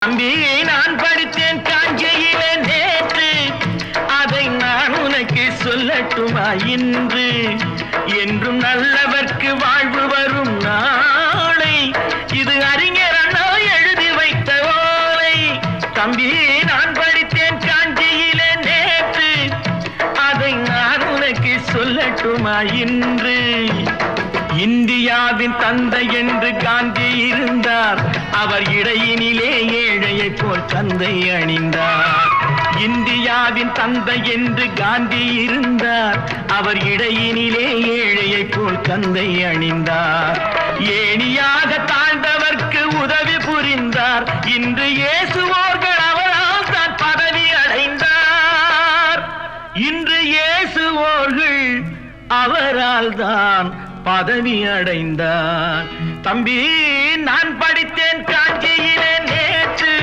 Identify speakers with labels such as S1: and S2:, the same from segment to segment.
S1: தம்பியை நான் படித்தேன் காஞ்சியிலே நேற்று, அதை நான் உனக்கு சொல்லட்டுமா இன்று? என்றும் நல்லவர்க்கு வாழ்வு வரும் நாளை, இது அறிஞர் அண்ணா எழுதி வைத்த ஓலை. தம்பியை நான் படித்தேன் காஞ்சியிலே நேற்று, அதை நான் உனக்கு சொல்லட்டுமா இன்று? இந்தியாவின் தந்தை என்று காந்தி இருந்தார், அவர் இடையினிலே ஏழையை போல் தந்தை அணிந்தார். இந்தியாவின் தந்தை என்று காந்தி இருந்தார், அவர் இடையினிலே ஏழையை போல் தந்தை அணிந்தார். ஏணியாக தாழ்ந்தவர்க்கு உதவி புரிந்தார், இன்று இயேசுவோர்கள் அவரால் தான் பதவி அடைந்தார். இன்று இயேசுவோர்கள் அவரால் தான் பதவி அடைந்தார். தம்பி நான் படித்தேன் காஞ்சியிலே நேற்று,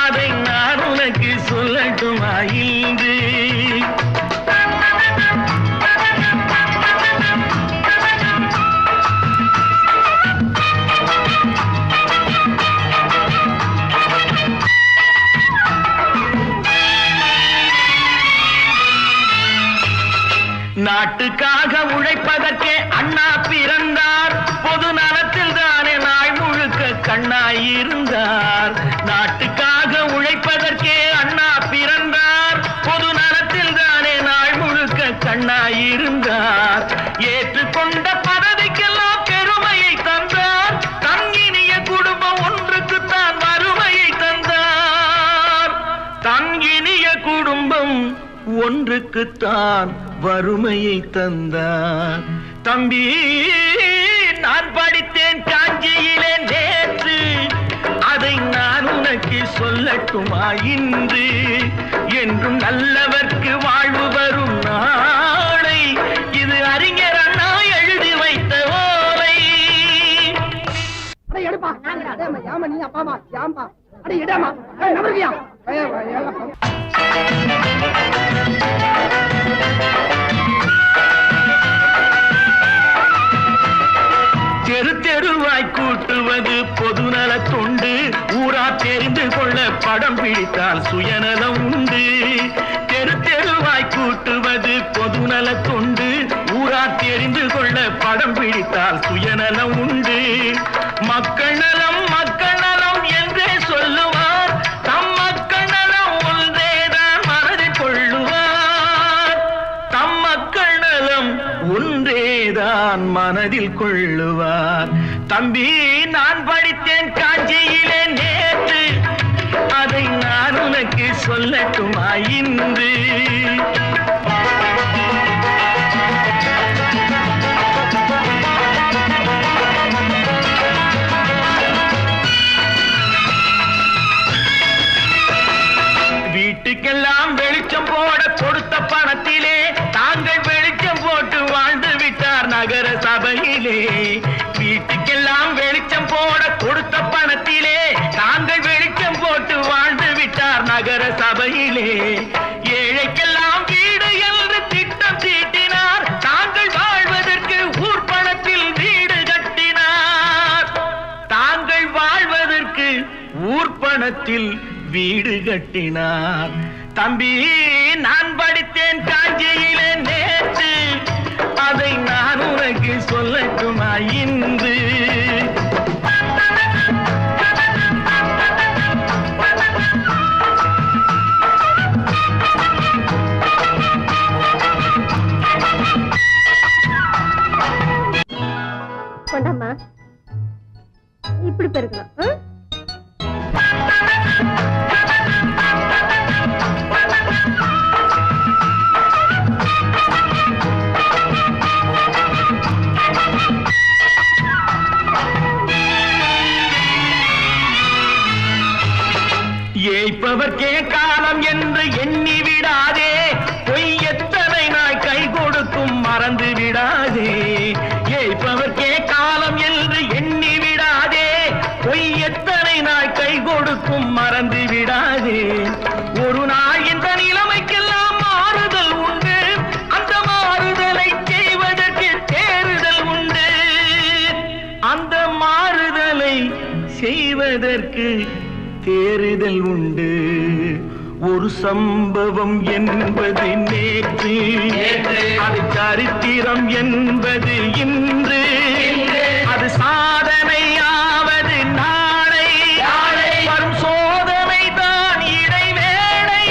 S1: அதை நான் உனக்கு சொல்லட்டுமா இன்று? நாட்டுக்காக உழைப்பதற்கே அண்ணா பிறந்தார், பொது நலத்தில் தானே நாள் முழுக்க கண்ணாயிருந்தார். நாட்டுக்காக உழைப்பதற்கே அண்ணா பிறந்தார், பொது நலத்தில் தானே நாள் முழுக்க கண்ணாயிருந்தார். ஏற்றுக்கொண்ட பதவிக்கெல்லாம் பெருமையை தந்தார், தங்கினிய குடும்பம் ஒன்றுக்குத்தான் வறுமையை தந்தார். தங்கினிய குடும்பம் ஒன்றுக்குத்தான் வறுமையை தந்தார். தம்பி நான் படித்தேன் காஞ்சியிலே நேற்று, அதை நான் உனக்கு சொல்லட்டுமா இன்று? என்றும் நல்லவர்க்கு வாழ்வு வரும் நாளை, இது அறிஞர் அண்ணா எழுதி வைத்த ஓலை. தெரு தெருவாய் கூட்டுவது பொதுநல தொண்டு, ஊரா தெரிந்து கொள்ள படம் பிடித்தால் சுயநலம் உண்டு. தெரு தெருவாய் கூட்டுவது பொதுநல தொண்டு, ஊரா தெரிந்து கொள்ள படம் பிடித்தால் சுயநலம் உண்டு. மக்கள் நலம் மக்கள் நலம் என்றே சொல்லுவார், தம் மக்கள் நலம் ஒன்றேதான் மனதில் கொள்ளுவார். தம் மக்கள் நலம் ஒன்றேதான் மனதில் கொள்ளுவார். தம்பி நான் படித்தேன் காஞ்சியிலே நேற்று, அதை நான் உனக்கு சொல்லட்டுமா இன்று? வீட்டுக்கெல்லாம் வெளிச்சம் போட கொடுத்த பணத்திலே தாங்கள் வெளிச்சம் போட்டு வாழ்ந்து விட்டார் நகர சபையிலே. வீட்டுக்கெல்லாம் வெளிச்சம் போட கொடுத்த பணத்திலே தாங்கள் வெளிச்சம் போட்டு வாழ்ந்து விட்டார் நகர சபையிலே. ஏழைக்கெல்லாம் வீடு என்று திட்டம் தீட்டினார், தாங்கள் வாழ்வதற்கு ஊர் பணத்தில் வீடு கட்டினார். தாங்கள் வாழ்வதற்கு ஊர் பணத்தில் வீடு கட்டினார். தம்பி நான் படித்தேன் காஞ்சியிலே நேற்று, அதை நான் உனக்கு சொல்லட்டுமா இன்று?
S2: கொண்டாமா இப்படி பெருக்கலாம்.
S1: ஏய்ப்பவர்க்கே காலம் என்று எண்ணி விடாதே, பொய் எத்தனை நாய் கை கொடுக்கும் மறந்து விடாதே. ஏய்ப்பவர்க்கே காலம் என்று எண்ணி விடாதே, பொய் எத்தனை நாய் கை கொடுக்கும் மறந்து விடாதே. ஒரு நாள் இந்த நிலைமைக்கெல்லாம் மாறுதல் உண்டு, அந்த மாறுதலை செய்வதற்கு தேறுதல் உண்டு. அந்த மாறுதலை செய்வதற்கு தேர்தல் ஏறுதல் உண்டு. ஒரு சம்பவம் என்பது நேற்று, அது சரித்திரம் என்பது இன்று, அது சாதனையாவது நாளை, வரும் சோதனை தான் இடைவேளை.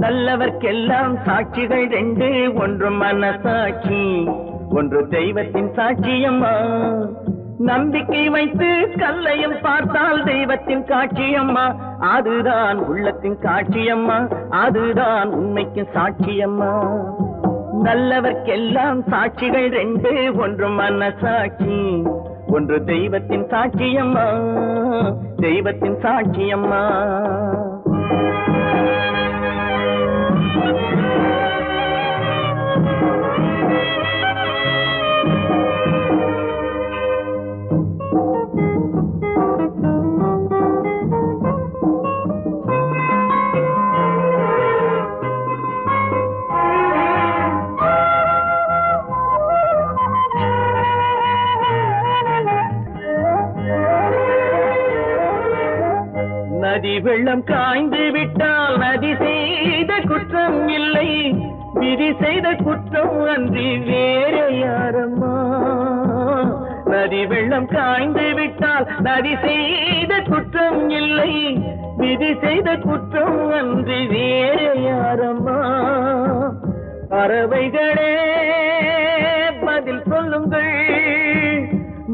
S1: நல்லவர்க்கெல்லாம் சாட்சிகள் ரெண்டு, ஒன்று மனசாட்சி, ஒன்று தெய்வத்தின் சாட்சியம்மா. நம்பிக்கை வைத்து கல்லையும் பார்த்தால் தெய்வத்தின் காட்சியம்மா, அதுதான் உள்ளத்தின் காட்சியம்மா, அதுதான் உண்மைக்கு சாட்சியம்மா. நல்லவர்க்கெல்லாம் சாட்சிகள் ரெண்டு, ஒன்று மனசாட்சி, ஒன்று தெய்வத்தின் சாட்சியம்மா, தெய்வத்தின் சாட்சியம்மா. நதி வெள்ளம் காய்ந்து விட்டால் நதி செய்த குற்றம் இல்லை, விதி செய்த குற்றம் அன்றி வேற யாரம்மா. நதி வெள்ளம் காய்ந்து விட்டால் நதி செய்த குற்றம் இல்லை, விதி செய்த குற்றம் அன்றி வேற யாரம்மா. பறவைகளே பதில் சொல்லுங்கள்,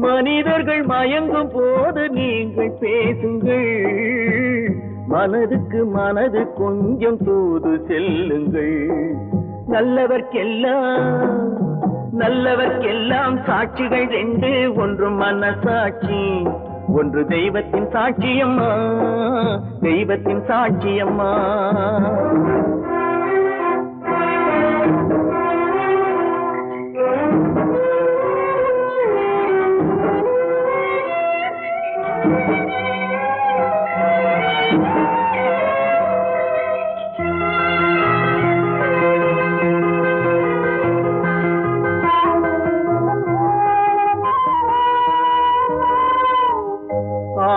S1: மனிதர்கள் மயங்கும் போது நீங்கள் பேசுங்கள், மனதுக்கு மனது கொஞ்சம் தூது செல்லுங்கள். நல்லவர்க்கெல்லாம் சாட்சிகள் ரெண்டு, ஒன்று மனசாட்சி, ஒன்று தெய்வத்தின் சாட்சியம்மா, தெய்வத்தின் சாட்சியம்மா.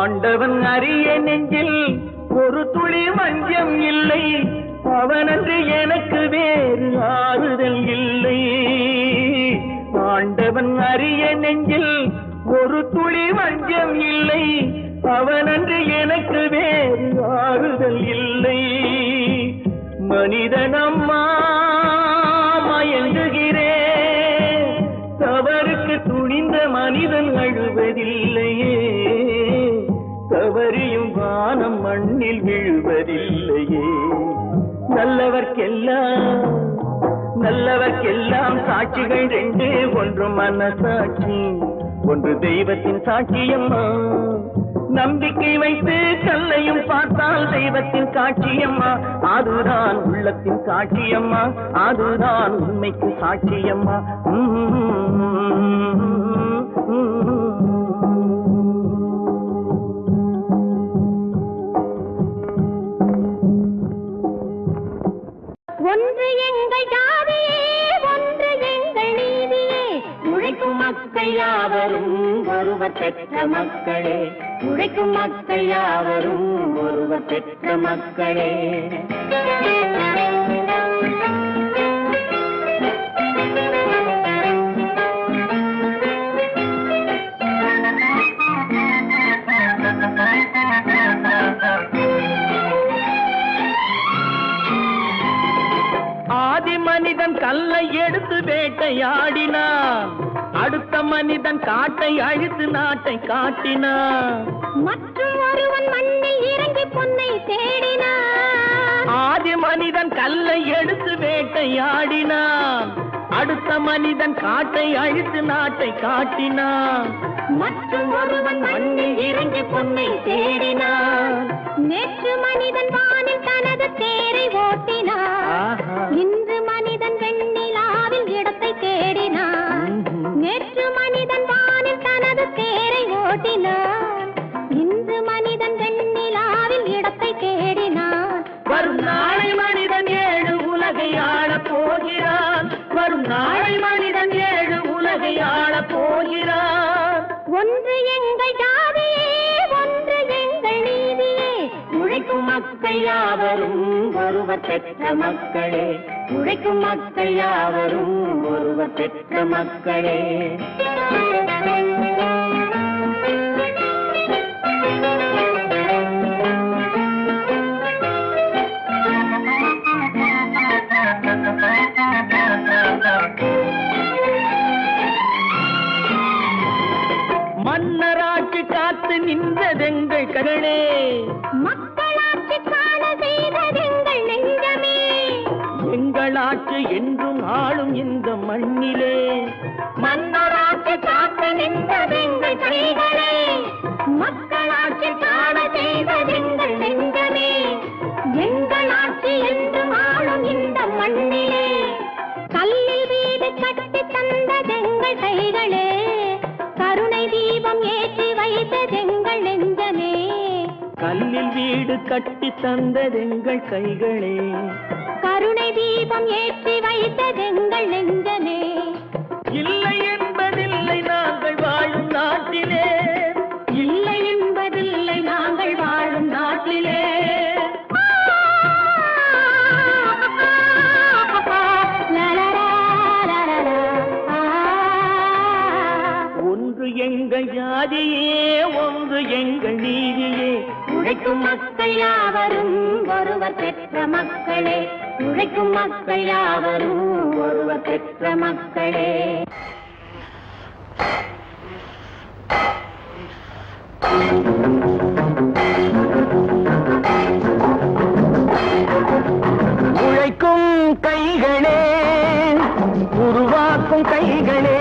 S1: ஆண்டவன் அறிய நெஞ்சில் ஒரு துளி வஞ்சம் இல்லை, அவனன்று எனக்கு வேறு ஆறுதல் இல்லை. ஆண்டவன் அறிய நெஞ்சில் ஒரு துளி வஞ்சம் இல்லை, அவனன்று எனக்கு வேறு ஆறுதல் இல்லை. மனிதனம்மா மயங்குகிறேன், தவறுக்கு துணிந்த மனிதன் அழுவதில்லையே, தவறியும் வானம் மண்ணில் விழுவதில்லையே. நல்லவர்க்கெல்லாம் சாட்சிகள் ரெண்டு, ஒன்று மனசாட்சி, ஒன்று தெய்வத்தின் சாட்சியம்மா. நம்பிக்கை வைத்து கல்லையும் பார்த்தால் தெய்வத்தின் காட்சியம்மா, அதுதான் உள்ளத்தின் காட்சியம்மா, அதுதான் உண்மைக்கு சாட்சியம்மா.
S2: ஒன்று எங்கள் ஜாதியே, ஒன்று எங்கள் நீதியே, உழைக்கும் மக்கள் யாவரும் ஒருவர் பெற்ற மக்களே, உழைக்கும் மக்கள் யாவரும் ஒருவர் பெற்ற மக்களே.
S1: கல்லை எடுத்து வேட்டையாடினான், அடுத்த மனிதன் காட்டை அழித்து நாட்டை காட்டினான்.
S2: மற்றும் ஒருவன் மண்ணில் இறங்கி பொன்னை தேடினான்.
S1: ஆதி மனிதன் கல்லை எடுத்து வேட்டையாடினான், அடுத்த மனிதன் காட்டை அழித்து நாட்டை காட்டினான்.
S2: மற்றும் ஒருவன் மண்ணில் இறங்கி பொன்னை தேடினான். நேற்று மனிதன் வானில் தனது தேரை ஓட்டினான், இன்று மனிதன் வெண்ணிலாவில் இடத்தை தேடினான். நேற்று மனிதன் வானில் தனது தேரை ஓட்டினான், இன்று மனிதன் வெண்ணிலாவில் இடத்தை தேடினான்.
S1: வரும் நாளை மனிதன் 7 உலகை ஆளப் போகிறான், வரும் நாளை மனிதன் 7 உலகை ஆளப் போகிறான்.
S2: ஒன்று எங்கள் ஜாதியே, ஒன்று எங்கள் நீதியே, உழைக்கும் மக்கள் யாவரும் ஒருவர் பெற்ற மக்களே, உழைக்கும் மக்கள் யாவரும் ஒருவர் பெற்ற மக்களே.
S1: மன்னராட்சி காத்து நின்றதெங்கள் கரணே,
S2: மக்களாட்சி காண செய்ததெங்கள் நெஞ்சமே,
S1: எங்கள் ஆட்சி என்றும் ஆளும் இந்த மண்ணிலே.
S2: மன்னராட்சி காத்து நின்றதெங்கள் கைகளே, மக்களாட்சி காண செய்ததெங்கள் நெஞ்சமே, எங்கள் ஆட்சி என்றும் ஆளும் இந்த மண்ணிலே. கல்லில் வீடு கட்டி தந்ததெங்கள் கைகளே, கருணை தீபம் ஏற்றி வைத்ததெங்கள் நெஞ்சமே.
S1: கல்லில் வீடு கட்டி தந்ததெங்கள் கைகளே,
S2: கருணை தீபம் ஏற்றி வைத்ததெங்கள் நெஞ்சமே.
S1: இல்லை என்பதில்லை நாங்கள் வாழும் நாட்டிலே,
S2: இல்லை என்பதில்லை நாங்கள் வாழும் நாட்டிலே.
S1: ஒன்று எங்கள் ஜாதியே, ஒன்று எங்கள் நீதியே,
S2: உழைக்கும் மக்கள் யாவரும் ஒருவர் பெற்ற மக்களே, உழைக்கும் மக்கள் யாவரும் ஒருவர் பெற்ற மக்களே.
S1: உழைக்கும் கைகளே, உருவாக்கும் கைகளே,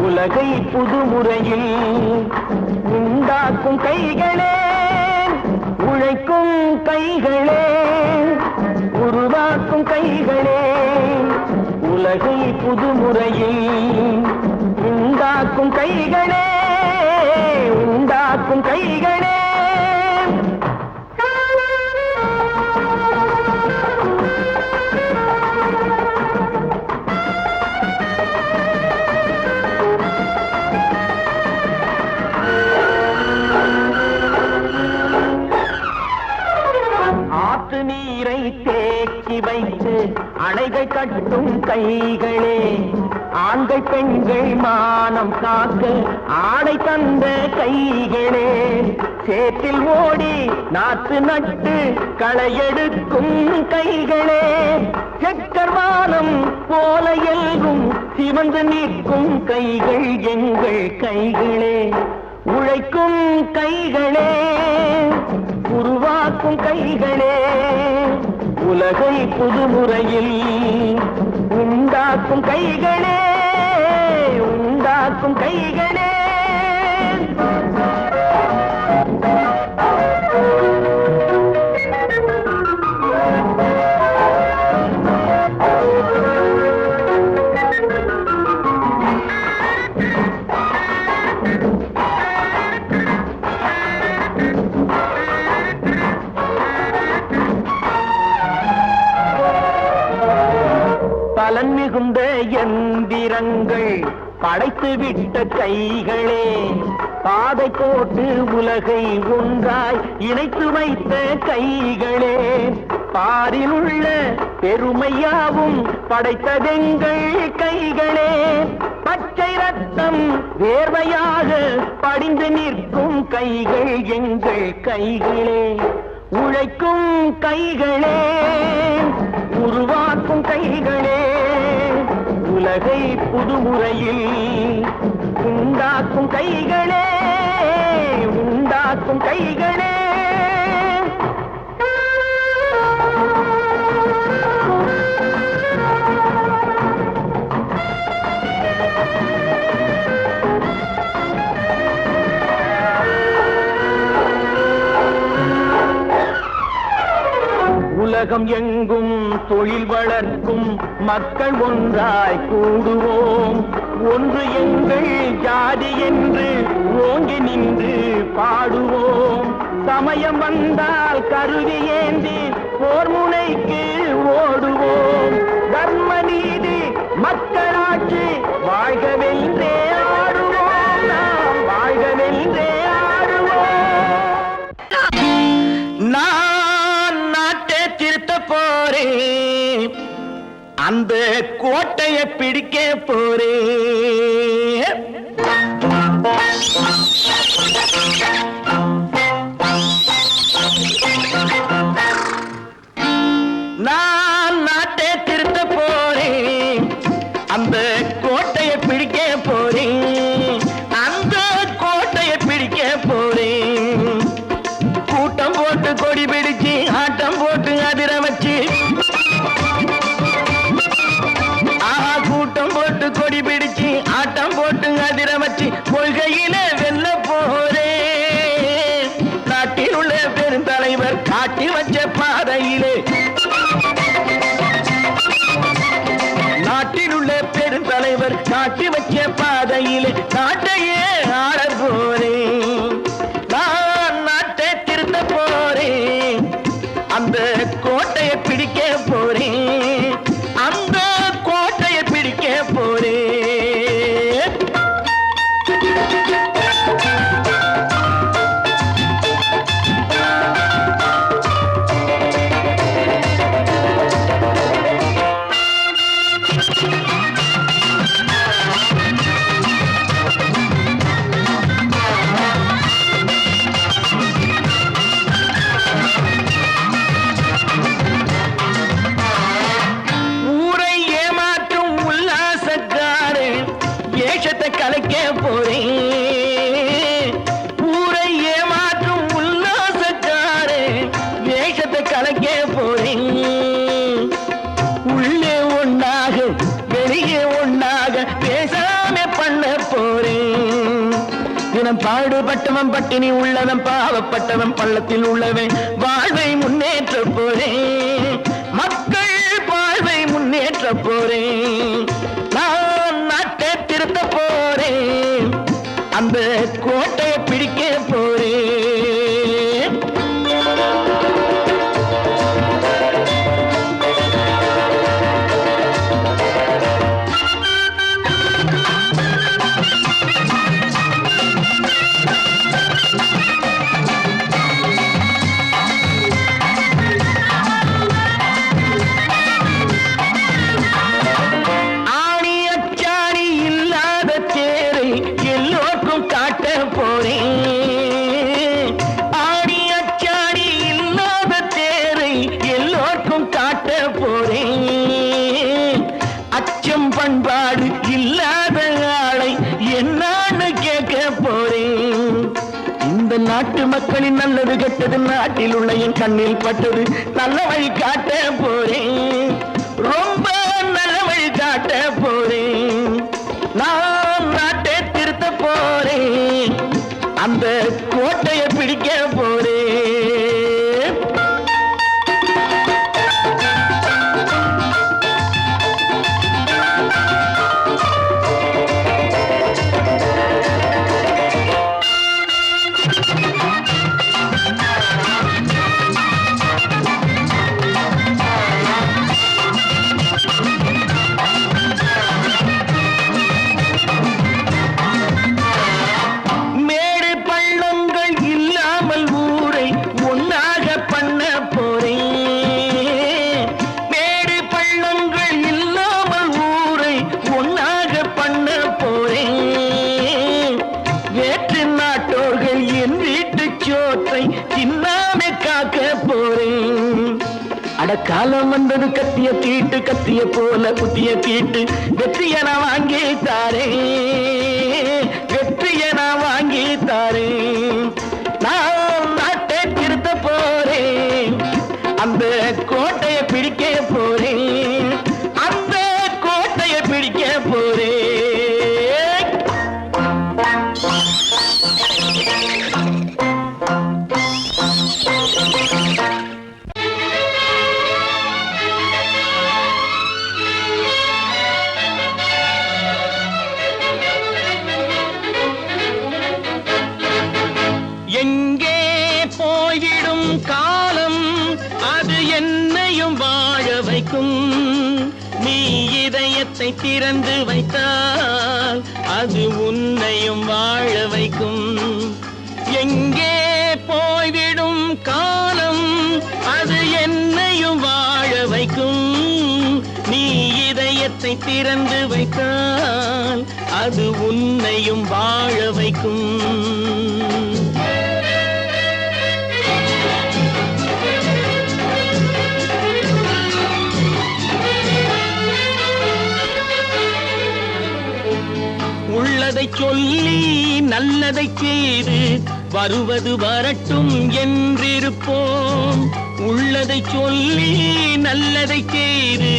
S1: உலகை புதுமுறையில் உண்டாக்கும் கைகளே. உழைக்கும் கைகளே, உருவாக்கும் கைகளே, உலகை புதுமுறையில் உண்டாக்கும் கைகளே, உண்டாக்கும் கைகளே. ஆற்று நீரை தேக்கி வைத்து அணைகள் கட்டும் கைகளே, ஆண்கள் பெண்கள் மானம் காக்க ஆடை தந்த கைகளே, சேற்றில் ஓடி நாற்று நட்டு களையெடுக்கும் கைகளே, செக்கர்வானம் போல எல்லும் சிவந்து நிற்கும் கைகள் எங்கள் கைகளே. உழைக்கும் கைகளே, உருவாக்கும் கைகளே, உலகை புதுமுறையில் உண்டாக்கும் கைகளே, உண்டாக்கும் கைகளே. பலன் மிகுந்த எந்திரங்கள் படைத்து விட்ட கைகளே, பாதை போட்டு உலகை ஒன்றாய் இணைத்து வைத்த கைகளே, பாரில் உள்ள பெருமையாவும் படைத்ததெங்கள் கைகளே, பச்சை ரத்தம் வேர்வையாக படிந்து நிற்கும் கைகள் எங்கள் கைகளே. உழைக்கும் கைகளே, உருவாக்கும் கைகளே, உலகை புதுமுறையில் உண்டாக்கும் கைகளே, உண்டாக்கும் கைகளே. உலகம் எங்கும் தொழில் வளர்க்கும் மக்கள் ஒன்றாய் கூடுவோம். ஒன்று எங்கள் ஜாதி என்று ஓங்கி நின்று பாடுவோம். சமயம் வந்தால் கருவி ஏந்தி போர் முனைக்கு ஓடுவோம். தர்ம நீதி மக்களாட்சி வாழ்கவென்றே ஆடுவோம். நாம் வாழ்கவென்றே ஆடுவோம். நான் நாட்டை திருத்த போறேன், அந்த கோட்டையை பிடிக்க போறேன். நான் நாட்டை திருத்த போறேன், அந்த கோட்டையை பிடிக்க போறேன். அந்த கோட்டையை பிடிக்க போறேன். கூட்டம் போட்டு கொடி பிடிச்சு ஆட்டம் போட்டு அதிர வச்சு, கூட்டம் போட்டு கொடி பிடிச்சு ஆட்டம் போட்டு அதிர வச்சு கொள்கையில வெல்ல போறேன். நாட்டில் உள்ள பெருந்தலைவர் காட்டி வச்ச பாதையிலே, நாட்டில் உள்ள பெருந்தலைவர் காட்டி வச்ச பாதையிலே நாட்டையே ஆள போறேன். நான் நாட்டை திருத்த போறேன், அந்த கோட்டையை பிடிக்க போறேன். அந்த கோட்டையை பிடிக்க போறேன். ஊரை ஏமாற்றும் உல்லாசக்காரே ஏஷத்தை கலைக்க போறேன். ஊரை ஏமாற்றும் உல்லாசக்காரே வேஷத்தை கலைக்க போறேன். உள்ளே ஒண்ணாக வெளியே ஒண்ணாக பேசாம பண்ண போறேன். தினம் பாடுபட்டவன் பட்டினி உள்ளவன் பாவப்பட்டவன் பள்ளத்தில் உள்ளவன் வாழ்வை முன்னேற்ற போறேன். மக்கள் வாழ்வை முன்னேற்ற போறேன். நான் நாட்டை திருத்த போறேன், அந்த கோட்டையை பிடிக்க போறேன். ஆணி அச்சாணி இல்லாத தேரை எல்லோருக்கும் காட்ட போறேன். ஆணி அச்சாணி இல்லாத தேரை எல்லோருக்கும் காட்ட போறேன். அச்சம் பண்பாடு இல்லாத ஆளை என்னான்னு கேட்க போறேன். இந்த நாட்டு மக்களின் நல்லது கெட்டது நாட்டில் உள்ள என் கண்ணில் பட்டது. நல்ல வழி காட்ட போறேன், ரொம்ப நல்ல வழி காட்ட போறேன். நான் நாட்டை திருத்த போறேன், அந்த கோட்டையை பிடிக்க போறேன். மேடு பள்ளம் காலம் வந்தது கத்திய தீட்டு கத்திய போல புத்திய தீட்டு வெற்றிய நான் வாங்கி தாரே வெற்றிய நான் வாங்கி தாரே நான் நாட்டை திருத்த போறேன் அந்த கோட்டையை பிடிக்க போறேன் அந்த கோட்டையை பிடிக்க போறேன் எங்கே போய்விடும் காலம் அது என்னையும் வாழ வைக்கும் நீ இதயத்தை திறந்து வைத்தால் அது உன்னையும் வாழ வைக்கும் எங்கே போய்விடும் காலம் அது என்னையும் வாழ வைக்கும் நீ இதயத்தை திறந்து வைத்தால் அது உன்னையும் வாழ வைக்கும் உள்ளதை சொல்லி நல்லதை செய்து வருவது வரட்டும் என்றிருப்போம் உள்ளதை சொல்லி நல்லதை செய்து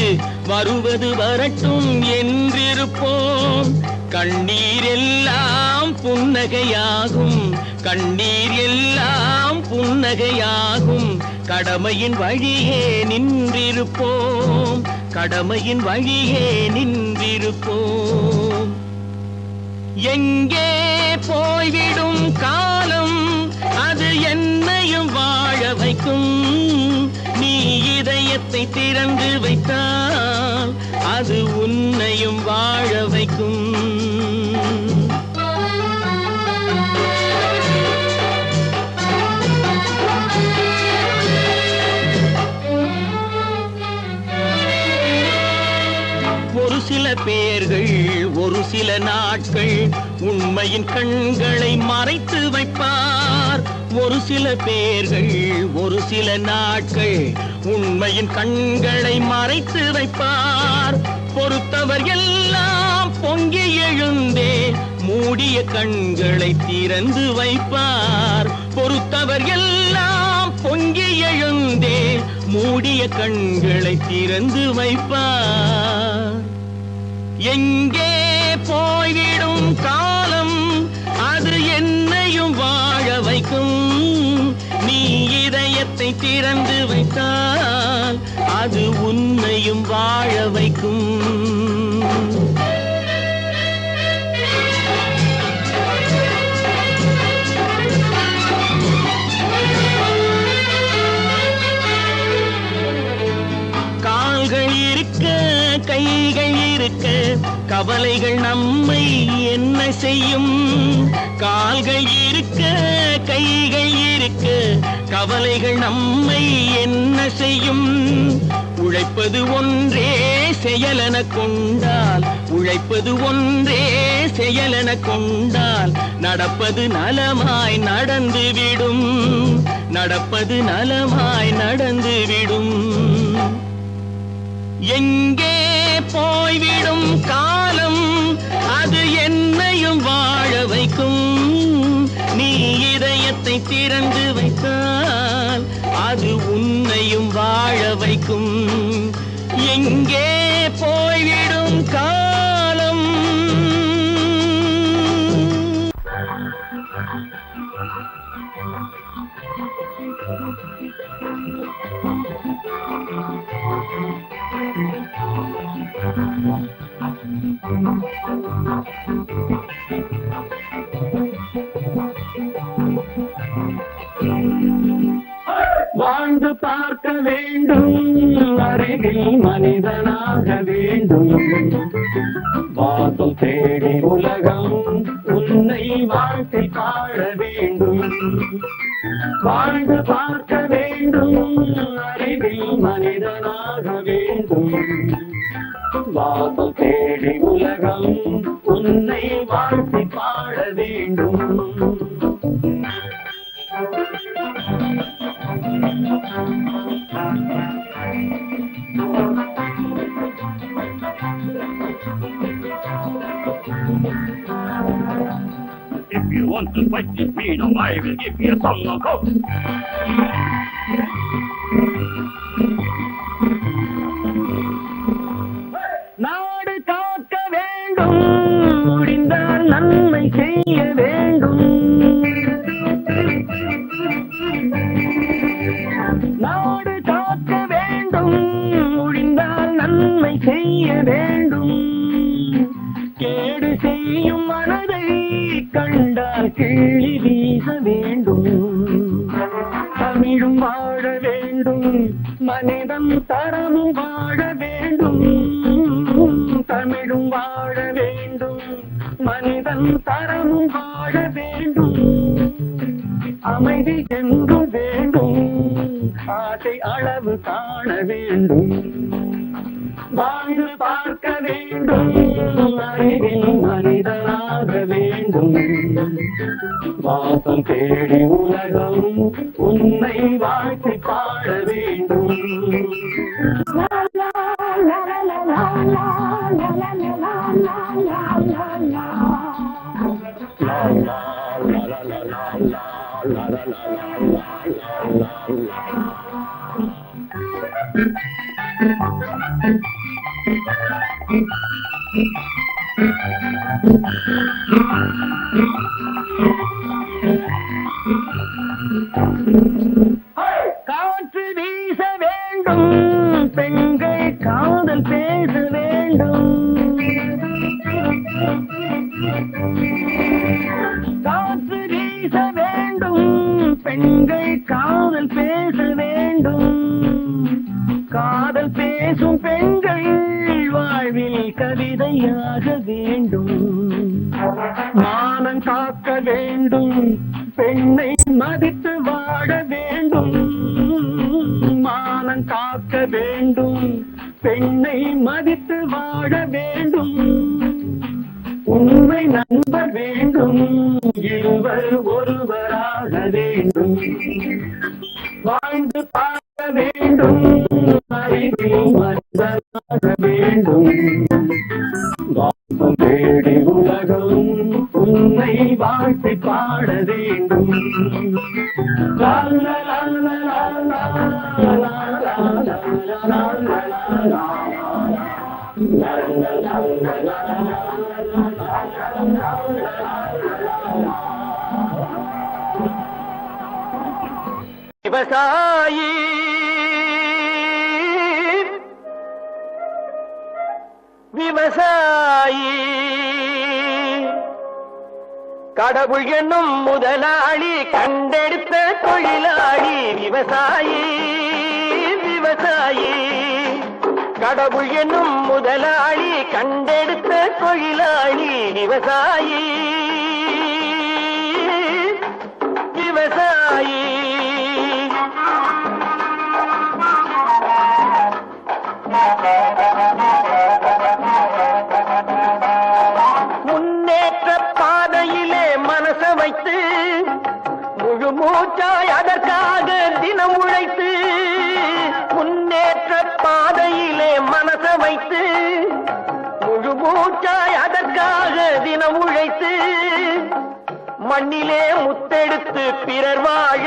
S1: வருவது வரட்டும் என்றிருப்போம் கண்ணீர் எல்லாம் புன்னகையாகும் கண்ணீர் எல்லாம் புன்னகையாகும் கடமையின் வழியே நின்றிருப்போம் கடமையின் வழியே நின்றிருப்போம் எங்கே போய்விடும் காலம் அது என்னையும் வாழ வைக்கும் நீ இதயத்தை திறந்து வைத்தால் அது உன்னையும் வாழ வைக்கும் ஒரு சில பேர்கள் ஒரு சில நாட்கள் உண்மையின் கண்களை மறைத்து வைப்பார் ஒரு சில பேர்கள் ஒரு சில நாட்கள் உண்மையின் கண்களை மறைத்து வைப்பார் பொறுத்தவர் எல்லாம் பொங்கி எழுந்தே மூடிய கண்களை திறந்து வைப்பார் பொறுத்தவர் எல்லாம் பொங்கி எழுந்தே மூடிய கண்களை திறந்து வைப்பார் எங்கே போய்விடும் காலம் அது என்னையும் வாழ வைக்கும் நீ இதயத்தை திறந்து வைத்தால் அது உன்னையும் வாழ வைக்கும் கால்கள் இருக்க கைகள் இருக்க கவலைகள் நம்மை என்ன செய்யும் கால்கள் இருக்க கைகள் இருக்க கவலைகள் நம்மை என்ன செய்யும் உழைப்பது ஒன்றே செயலென கொண்டால் உழைப்பது ஒன்றே செயலென கொண்டால் நடப்பது நலமாய் நடந்துவிடும் நடப்பது நலமாய் நடந்துவிடும் எங்கே போய்விடும் காலம் அது என்னையும் வாழ வைக்கும் நீ இதயத்தை திறந்து வைத்தால் அது உன்னையும் வாழ வைக்கும் எங்கே போய்விடும் காலம் வாழ்ந்து பார்க்க வேண்டும் அருகில் மனிதனாக வேண்டும் வாசல் தேடி உலகம் உன்னை வாழ்க்கை பாட வேண்டும் வாழ்ந்து பார்க்க வேண்டும் அருகில் மனிதனாக வேண்டும் வாசல் தேடி உலகம் உன்னை வாழ்க்கை பாட வேண்டும் Thank you. will fight this freedom. I will give you some knockout. நாடு காக்க வேண்டும், முடிந்தால் நன்மை செய்ய வேண்டும். நாடு காக்க வேண்டும், முடிந்தால் நன்மை செய்ய வேண்டும். கேடு செய்யும் மனதை கண்டால் கிள்ளி வீச வேண்டும். தமிழும் வாழ வேண்டும், மனிதம் தரமும் வாழ வேண்டும். தமிழும் வாழ வேண்டும், மனிதன் தரமும் வாழ வேண்டும். அமைதி என்றும் வேண்டும், ஆசை அளவு காண வேண்டும். வாழ்ந்து பார்க்க வேண்டும், அறிவில் மனிதனாக வேண்டும். வாசம் தேடி உலகம் உன்னை வாழ்த்தி பாட வேண்டும். காற்று வீச வேண்டும், பெண்கள் காதல் பேச வேண்டும். காற்று வீச வேண்டும், பெண்கள் காதல் பேச வேண்டும். காதல் பேசும் பெண்கள் வாழ்வில் கவிதையாக வேண்டும். மானம் காக்க வேண்டும், பெண்ணை மதித்து வாழ வேண்டும். மானம் காக்க வேண்டும், பெண்ணை மதித்து வாழ வேண்டும். உண்மை நண்பர் வேண்டும், இருவர் ஒருவராக வேண்டும். வாழ்ந்து பார்க்க வேண்டும், அறிவில் மனிதனாக வேண்டும். வாசம் தேடி உலகம் உன்னை வாழ்த்தி பாட வேண்டும். லா லா லா லா லா லா லா லா லா. விவசாயி விவசாயி கடவுள் என்னும் முதலாளி கண்டெடுத்த தொழிலாளி. விவசாயி விவசாயி கடவுள் என்னும் முதலாளி கண்டெடுத்த தொழிலாளி. விவசாயி விவசாயி முன்னேற்ற பாதையிலே மனச வைத்து முழு மூச்சாய் அதற்காக தினம் உழைத்து. முன்னேற்ற பாதையிலே மனச வைத்து முழு மூச்சாய் அதற்காக தினம் உழைத்து. மண்ணிலே முத்தெடுத்து பிறர் வாழ,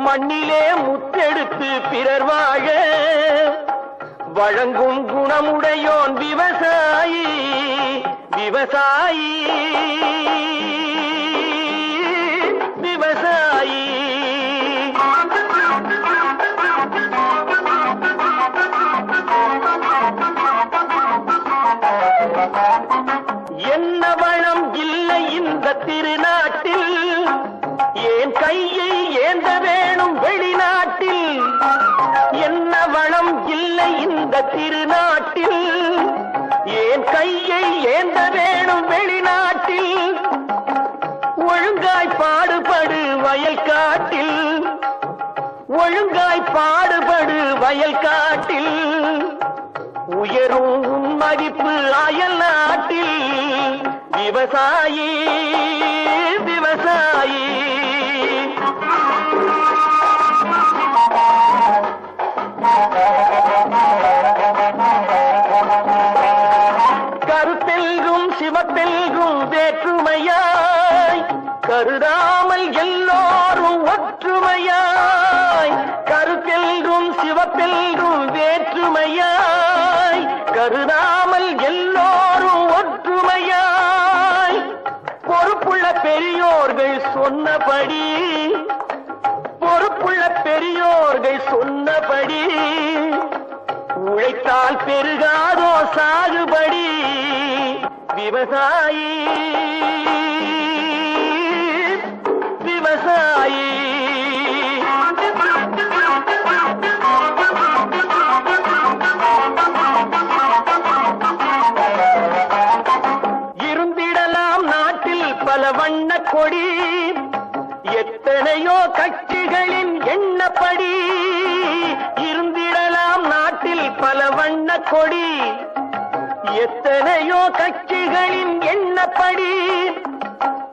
S1: மண்ணிலே முத்தெடுத்து பிறர் வாழ வழங்கும் குணமுடையோன் விவசாயி. விவசாயி விவசாயி என்ன வளம் இல்லை இந்த திருநாட்டில், ஏன் கையை ஏந்த வேணும் வெளிநாட்டில். என்ன வளம் இல்லை இந்த திருநாட்டில், ஏன் கையை ஏந்த வேணும் வெளிநாட்டில். ஒழுங்காய் பாடுபடு வயல் காட்டில், ஒழுங்காய் பாடுபடு வயல் காட்டில். உயரும் உன் மதிப்பு அயல் நாட்டில். விவசாயி விவசாயி கருத்தெல்கும் சிவத்தெல்கும் வேற்றுமையாய் கருதாமல் எல்லோரும் ஒற்றுமையாய், கருப்பெல்கும் சிவப்பெல்கும் வேற்றுமையாய், கருதாமல் எல்லோரும் ஒற்றுமையாய், பொறுப்புள்ள பெரியோர்கள் சொன்னபடி, பொறுப்புள்ள பெரியோர்கள் சொன்னபடி, உழைத்தால் பெருகாதோ சாகுபடி, விவசாயி விவசாயி. இருந்திடலாம் நாட்டில் பல வண்ண கொடி, எத்தனையோ கட்சிகளின் எண்ணப்படி, இருந்திடலாம் நாட்டில் பல வண்ண கொடி, எத்தனையோ கட்சிகளின் எண்ணப்படி,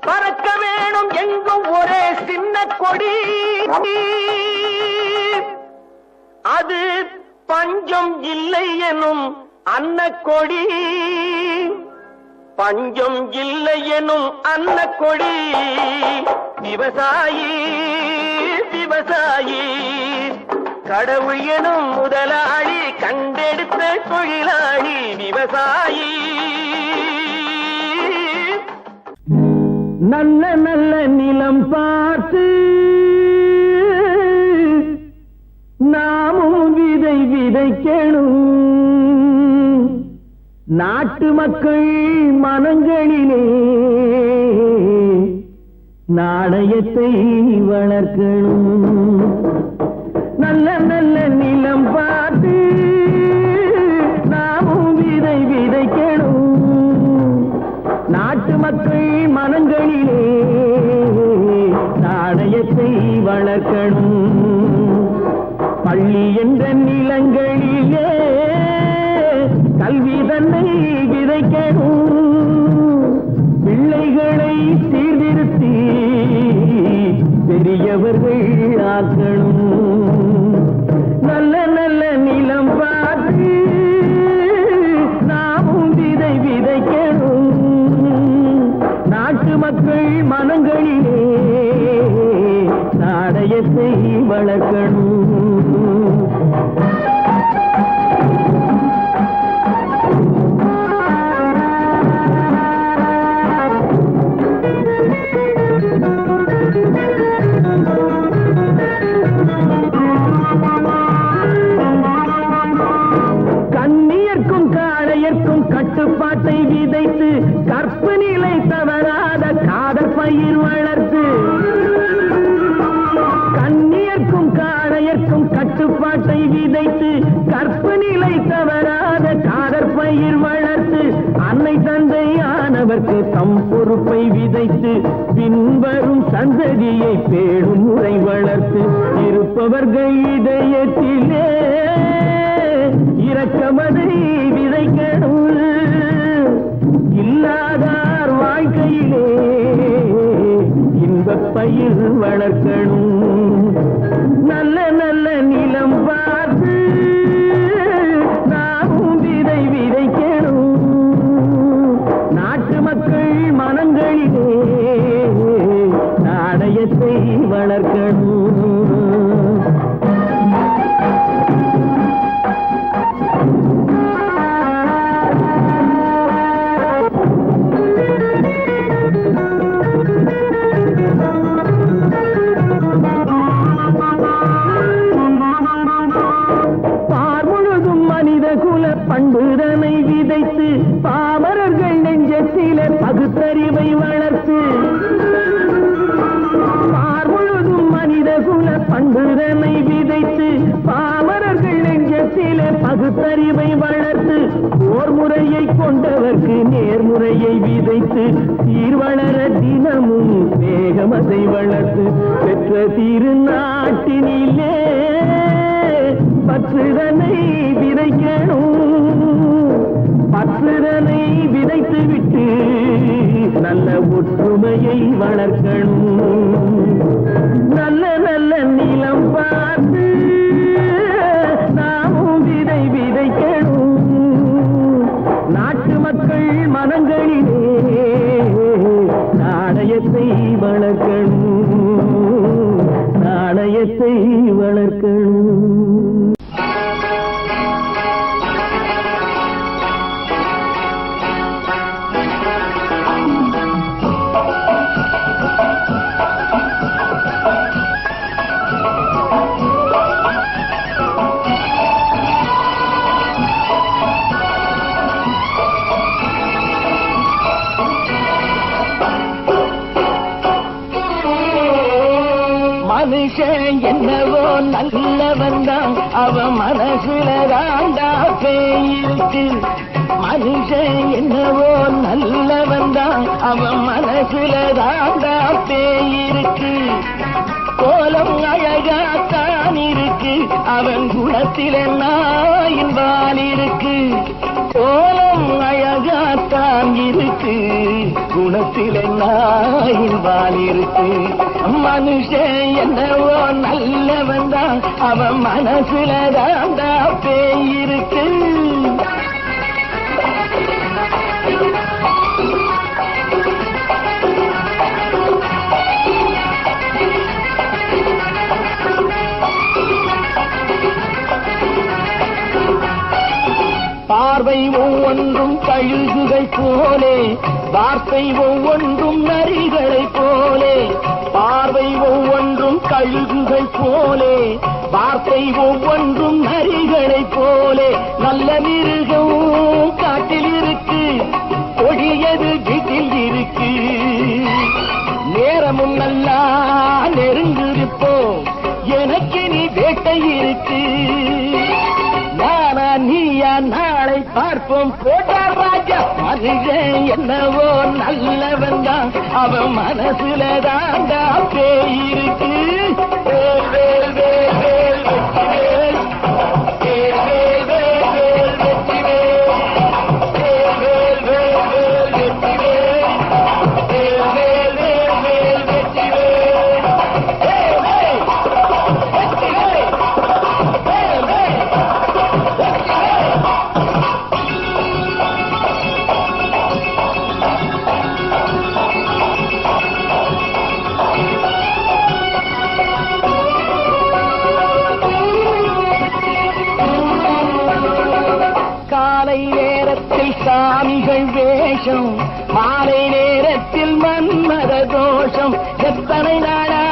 S1: பறக்க வேணும் எங்கும் ஒரே சின்ன கொடி, அது பஞ்சம் இல்லை எனும் அன்னக்கொடி, பஞ்சம் இல்லை எனும் அன்னக்கொடி, விவசாயி விவசாயி, கடவுள் எனும் முதலாளி கண்டெடுத்த தொழிலாளி விவசாயி. நல்ல நல்ல நிலம் பார்த்து நாமும் விதை விதைக்கணும், நாட்டு மக்கள் மனங்களிலே நாணயத்தை வளர்க்கணும். நல்ல நல்ல நிலம் பார்த்து நாமும் விதை விதைக்கணும், நாட்டு மக்கள் மனங்களிலே நாணயத்தை வளர்க்கணும். பள்ளி என்ற நிலங்களிலே கல்வி தன்னை விதைக்கணும், பிள்ளைகளை சீர்திருத்தி பெரியவர்கள் ஆக்கணும். நல்ல நல்ல நிலம் பார்த்து நாமும் விதை விதைக்கணும், நாட்டு மக்கள் மனங்களிலே நாணயத்தை வளர்க்கணும். கண்ணியர்க்கும் காளையர்க்கும் கட்டுப்பாட்டை விதைத்து கற்பு நிலை தவறாத காதல் பயிர் வளர்த்து, கண்ணியர்க்கும் காளையர்க்கும் கட்டுப்பாட்டை விதைத்து கற்பு நிலை தவறாத காதல் பயிர் வளர்த்து, அன்னை தந்தையானவர்க்கு தம் பொறுப்பை விதைத்து பின்வரும் சந்ததியை பேடும் முறை வளர்த்து, இருப்பவர்கள் இதயத்திலே இரக்கமதை விதைக்கணும், இல்லாதார் வாழ்க்கையிலே இன்பப் பயிர் வளர்க்கணும். நல்ல நல்ல நிலம் பார்த்து நாமும் விதை விதைக்கணும், நாட்டு மக்கள் மனங்களிலே நாணயத்தை வளர்க்கணும். பண்புதனை விதைத்து பாமரர்கள் நெஞ்சத்திலே பகுத்தறிவை வளர்த்து, பார் முழுதும் மனித குல பண்புதனை விதைத்து பாமரர்கள் நெஞ்சத்திலே பகுத்தறிவை வளர்த்து, ஓர் முறையை கொண்டவர்க்கு நேர்முறையை விதைத்து சீர்வளர தினமும் வேகமதை வளர்த்து, பெற்ற திருநாட்டினிலே பற்றுதனை விதைக்கணும், பற்றுதனை விதைத்து விட்டு நல்ல ஒற்றுமையை வளர்க்கணும். நல்ல நல்ல நிலம் பார்த்து நாமும் விதை விதைக்கணும், நாட்டு மக்கள் மனங்களிலே நாணயத்தை வளர்க்கணும், நாணயத்தை வளர்க்கணும். மனுஷன் என்னவோ நல்லவன் தான், அவன் மனசுல தாண்டா பேயிருக்கு. மனுஷன் என்னவோ நல்லவன் தான், அவன் மனசுல தாண்டா பேயிருக்கு. கோலம் அழகாத்தான் இருக்கு, அவன் குணத்தில நாயின் வால் இருக்கு. கோலம் அழகாத்தான் இருக்கு, குணத்தில நாயின் வால் இருக்கு. மனுஷன் என்னவோ நல்லவன் தான், அவன் மனசுல தாண்டா பேயிருக்கு. பார்வை ஒவ்வொன்றும் கழுகுகள் போலே, வார்த்தை ஒவ்வொன்றும் நரிகளை போலே. பார்வை ஒவ்வொன்றும் கழுகுகள் போலே, வார்த்தை ஒவ்வொன்றும் நரிகளை போலே. நல்ல மிருகம் காட்டில் இருக்கு, கொடியது வீட்டில் இருக்கு. நேரமும் நல்லா நெருங்கிருப்போம், எனக்கு நீ வேட்டை இருக்கு. நானா நீயா நாளை பார்ப்போம், போட்டார் ராஜா. மனுஷன் என்னவோ நல்லவன் தான், அவன் மனசுல தாண்டா பேயிருக்கு. வேல் வேல் வேல் வேல் வெற்றி வேல், வேல் வேல் வேல் வேல் வெற்றி வேல், வேல் வேல் வேல் வேல் வெற்றி வேல், வேல் வேல் வேல் வேல் வெற்றி வேல், வேல் வேல் வெற்றி வேல், வேல் வேல். காலை நேரத்தில் சாமிகள் வேஷம், மாலை நேரத்தில் மன்மத தோஷம். எத்தனை நாளா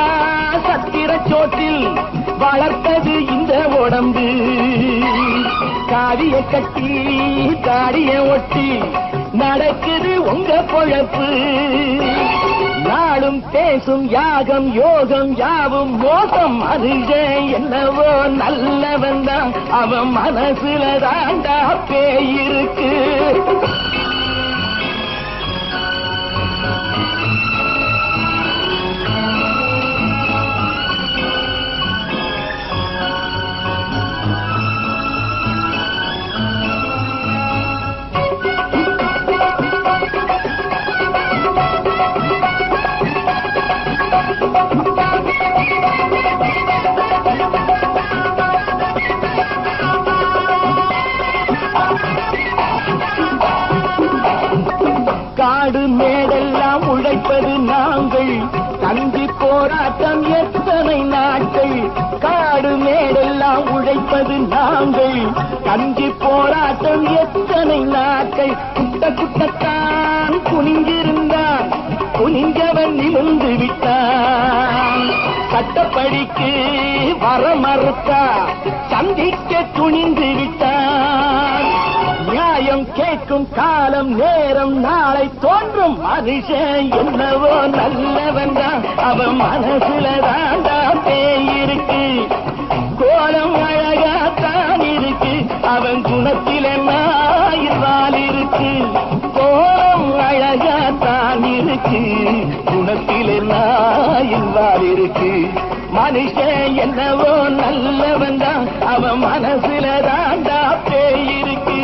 S1: சத்திர சோற்றில் வளர்த்தது இந்த உடம்பு. காவிய கட்டி தாடிய ஒட்டி நடக்குது உங்க பொழப்பு. நாளும் பேசும் யாகம் யோகம் யாவும் மோசம். மனுஷன் என்னவோ நல்லவன் தான், அவன் மனசுல தாண்டா பேயிருக்கு. காடு மேடெல்லாம் உழைப்பது நாங்கள், கஞ்சி போராட்டம் எத்தனை நாட்கள். காடு மேடெல்லாம் உழைப்பது நாங்கள், கஞ்சி போராட்டம் எத்தனை நாட்கள். குட்ட குட்டத்தான் குனிஞ்சிருந்தான், குனிஞ்சவன் நிமிர்ந்து விட்டான். சட்டப்படிக்கு வர மறுத்தா, சந்திக்க துணிந்து விட்டான். நியாயம் கேட்கும் காலம் நேரம் நாளை தோன்றும். மனுஷன் என்னவோ நல்லவன் தான், அவன் மனசுல தாண்டா பேயிருக்கு. கோலம் அழகாத்தான் இருக்கு, அவன் குணத்தில நாயினால் இருக்கு. கோலம் அழகாத்தான் இருக்கு, குணத்தில நாயினால் இருக்கு. மனுஷன் என்னவோ நல்லவன் தான், அவன் மனசுல தாண்டா பேயிருக்கு.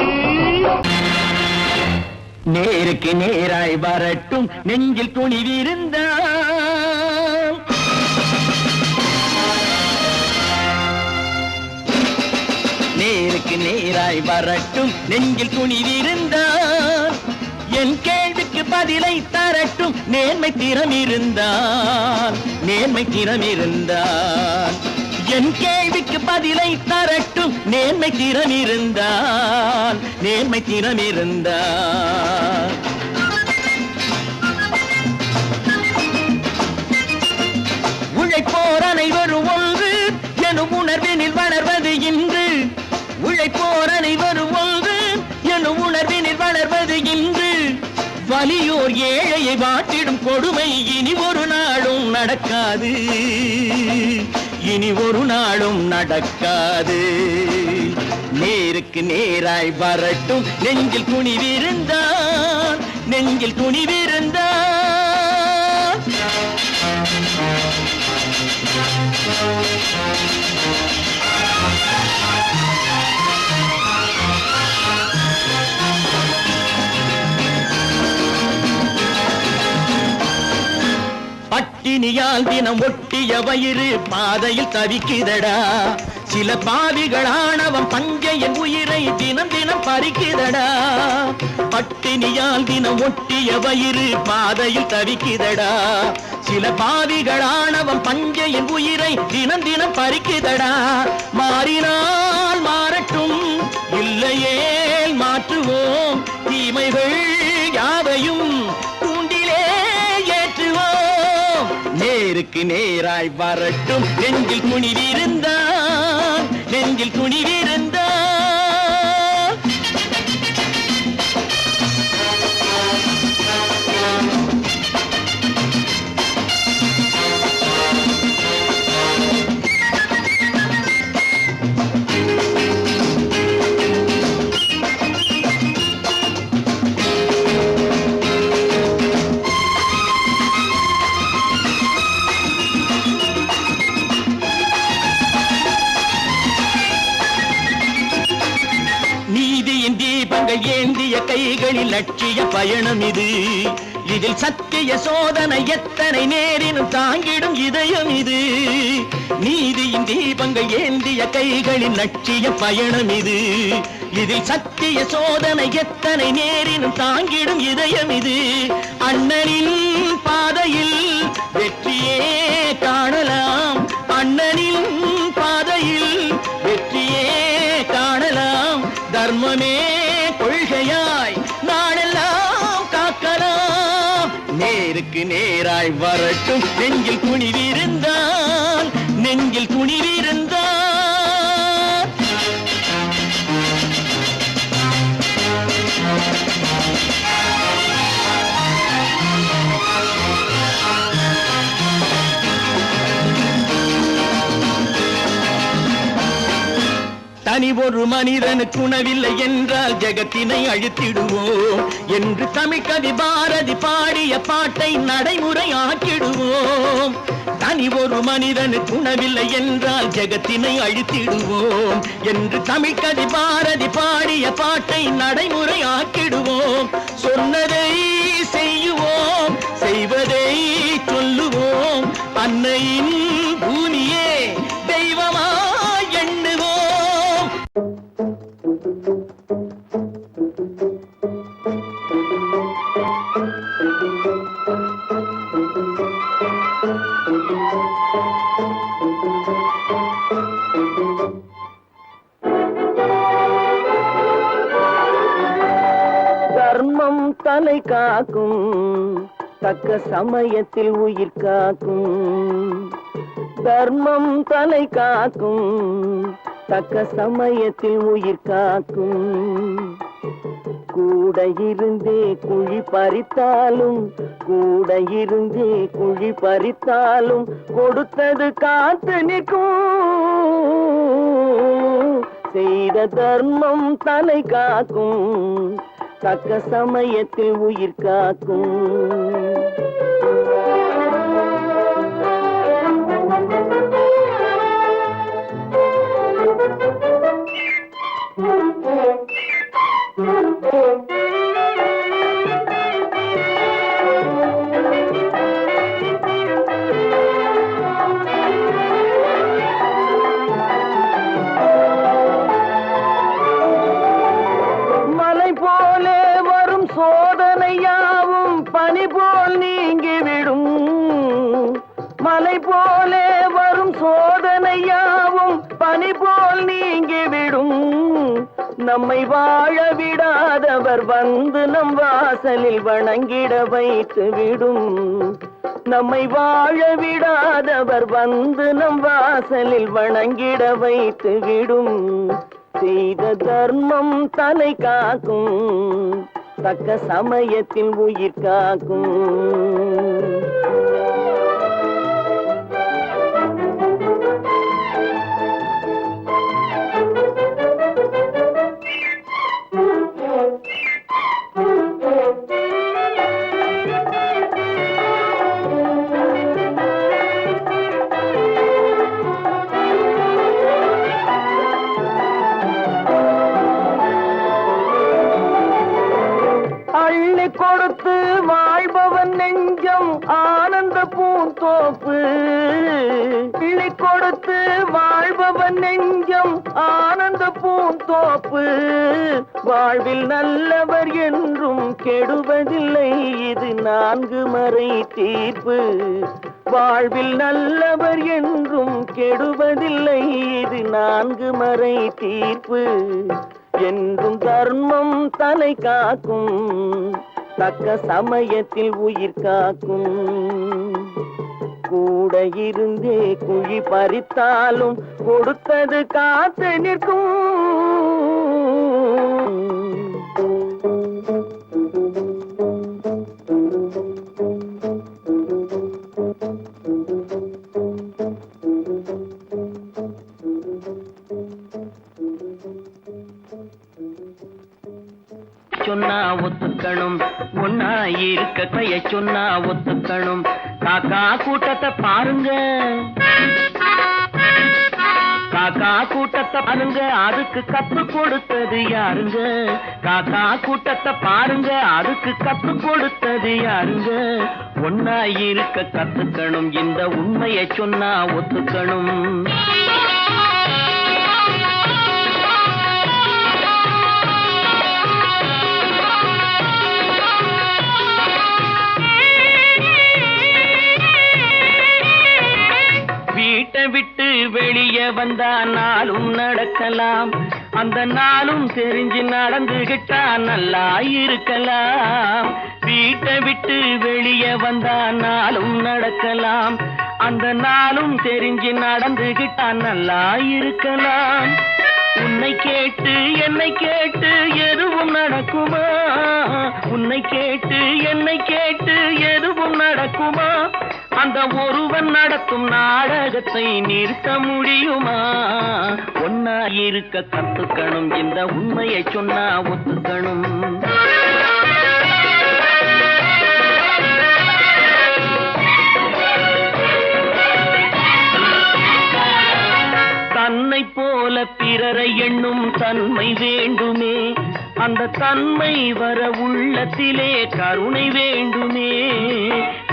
S1: நேருக்கு நேராய் வரட்டும், நெஞ்சில் துணிவிருந்தான். நேருக்கு நேராய் வரட்டும், நெஞ்சில் துணிவிருந்தான். என் கேள்விக்கு பதிலை தரட்டும் நேர்மை திறம் இருந்தால் என் கேள்விக்கு பதிலை தரட்டும் நேர்மை திறம் இருந்தால் உழைப்போர் அனைவரும் ஒன்று எனும் உணர்வினில் வளர்வது இன்று உழைப்போர் அனைவரும் ஒன்று எனும் உணர்வினில் வளர்வது இன்று வலியோர் ஏழையை வாட்டிடும் கொடுமை இனி ஒரு நாளும் நடக்காது நேருக்கு நேராய் வரட்டும் நெஞ்சில் துணிவிருந்தான் பட்டினியால் தினம் ஒட்டிய வயிறு பாதையில் தவிக்குதடா சில பாவிகளானவன் பஞ்சையின் உயிரை தினம் பறிக்குதடா பட்டினியால் தினம் ஒட்டிய வயிறு பாதையில் தவிக்குதடா சில பாவிகளானவன் பஞ்சையின் உயிரை தினம் பறிக்குதடா மாறினால் மாறட்டும் இல்லையே மாற்றுவோம் தீமைகள் யாவையும் நேருக்கு நேராய் வரட்டும் நெஞ்சில் துணிவிருந்தான் தீபங்கள் ஏந்திய கைகளில் லட்சிய பயணம் இதில் சத்திய சோதனை எத்தனை நேரினும் தாங்கிடும் இதயம் இது நீதியின் தீபங்கள் ஏந்திய கைகளில் லட்சிய பயணம் இதில் சத்திய சோதனை எத்தனை நேரினும் தாங்கிடும் இதயம் இது அண்ணனின் பாதையில் வெற்றியே காணலாம் அண்ணனின் பாதையில் வெற்றியே காணலாம் தர்மமே கொள்கையாய் நாளெல்லாம் காக்கலாம் நேருக்கு நேராய் வரட்டும் நெஞ்சில் துணிவிருந்தான் தனி ஒரு மனிதனுக்கு உணவில்லை என்றால் ஜெகத்தினை அழித்திடுவோம் என்று தமிழ்கவி பாரதி பாடிய பாட்டை நடைமுறையாக்கிடுவோம் தனி ஒரு மனிதனுக்கு உணவில்லை என்றால் ஜெகத்தினை அழித்திடுவோம் என்று தமிழ்கவி பாரதி பாடிய பாட்டை நடைமுறையாக்கிடுவோம் சொன்னதை செய்யுவோம் செய்வதை சொல்லுவோம் அன்னையின் பூமியே தெய்வமா தர்மம் தலை காக்கும் தக்க சமயத்தில் உயிர் காக்கும் தர்மம் தலை காக்கும் தக்க சமயத்தில் உயிர் காக்கும் கூட இருந்தே குழி பறித்தாலும் கூட இருந்தே குழி பறித்தாலும் கொடுத்தது காத்து நிற்கும் செய்த தர்மம் தலை காக்கும் தக்க சமயத்தில் உயிர் காக்கும் மலை போலே வரும் சோதனையாவும் பனி போல் நீங்கிவிடும். நம்மை வாழ விடாதவர் வந்து நம் வாசலில் வணங்கிட வைத்து விடும். நம்மை வாழ விடாதவர் வந்து நம் வாசலில் வணங்கிட வைத்து விடும். செய்த தர்மம் தலை காக்கும், தக்க சமயத்தில் உயிர் காக்கும். அள்ளி கொடுத்து வாழ்பவன் நெஞ்சம் ஆனந்த பூந்தோப்பு. அள்ளி கொடுத்து வாழ்பவன் நெஞ்சம் ஆனந்த பூந்தோப்பு. வாழ்வில் நல்லவர் என்றும் கெடுவதில்லை, இது 4 மறை தீர்ப்பு. வாழ்வில் நல்லவர் என்றும் கெடுவதில்லை, இது 4 மறை தீர்ப்பு. என்றும் தர்மம் தலை காக்கும், தக்க சமயத்தில் உயிர் காக்கும். கூட இருந்தே குழி பறித்தாலும் கொடுத்தது காத்து நிற்கும். சொன்னா ஒத்துக்கணும், ஒன்னா இருக்க கைய சொன்னா ஒத்துக்கணும். காக்கா கூட்டத்தை பாருங்க, காக்கா கூட்டத்தை பாருங்க, அதுக்கு கத்து கொடுத்தது யாருங்க? காக்கா கூட்டத்தை பாருங்க, அதுக்கு கத்து கொடுத்தது யாருங்க? ஒன்னா இருக்க கத்துக்கணும், இந்த உண்மையை சொன்னா ஒத்துக்கணும். வீட்டை விட்டு வெளியே வந்தா நாளும் நடக்கலாம், அந்த நாளும் தெரிஞ்சு நடந்துகிட்டா நல்லா இருக்கலாம். வீட்டை விட்டு வெளியே வந்தா நாளும் நடக்கலாம், அந்த நாளும் தெரிஞ்சு நடந்துகிட்டா நல்லா இருக்கலாம். உன்னை கேட்டு என்னை கேட்டு எதுவும் நடக்குமா? உன்னை கேட்டு என்னை கேட்டு எதுவும் நடக்குமா? அந்த ஒருவன் நடத்தும் நாடகத்தை நிறுத்த முடியுமா? ஒன்னா இருக்க கத்துக்கணும், இந்த உண்மையை சொன்னா ஒத்துக்கணும். தன்னை போல பிறரை எண்ணும் தன்மை வேண்டுமே, அந்த தன்மை வர உள்ளத்திலே கருணை வேண்டுமே.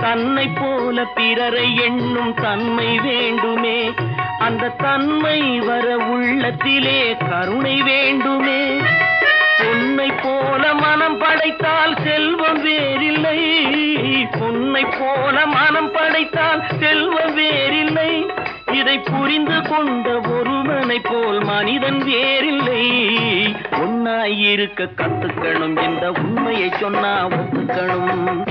S1: தன்னை போல பிறரை எண்ணும் தன்மை வேண்டுமே, அந்த தன்மை வர உள்ளத்திலே கருணை வேண்டுமே. பொன்னை போல மனம் படைத்தால் செல்வம் வேறில்லை, பொன்னை போல மனம் படைத்தால் செல்வம் வேறில்லை. இதை புரிந்து கொண்ட ஒருவனை போல் மனிதன் வேறில்லை. ஒன்னாய் இருக்க கத்துக்கணும், இந்த உண்மையை சொன்னா ஒத்துக்கணும்.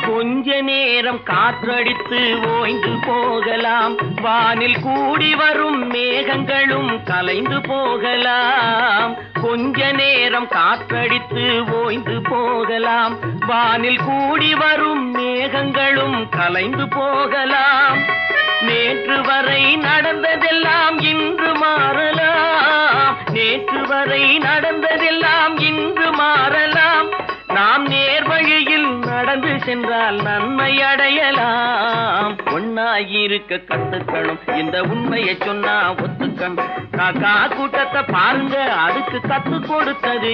S1: கொஞ்ச நேரம் காற்றடித்து ஓய்ந்து போகலாம், வானில் கூடி வரும் மேகங்களும் கலைந்து போகலாம். கொஞ்ச நேரம் காற்றடித்து ஓய்ந்து போகலாம், வானில் கூடி வரும் மேகங்களும் கலைந்து போகலாம். நேற்று வரை நடந்ததெல்லாம் இன்று மாறலாம், நேற்று வரை நடந்ததெல்லாம் இன்று மாறலாம். நாம் நேர்வழியில் நடந்து சென்றால் நன்மை அடையலாம். ஒன்னாயிருக்க கத்துக்கணும், இந்த உண்மையை சொன்னா ஒத்துக்கணும். காக்கா கூட்டத்தை பாருங்க, அதுக்கு கத்து கொடுத்தது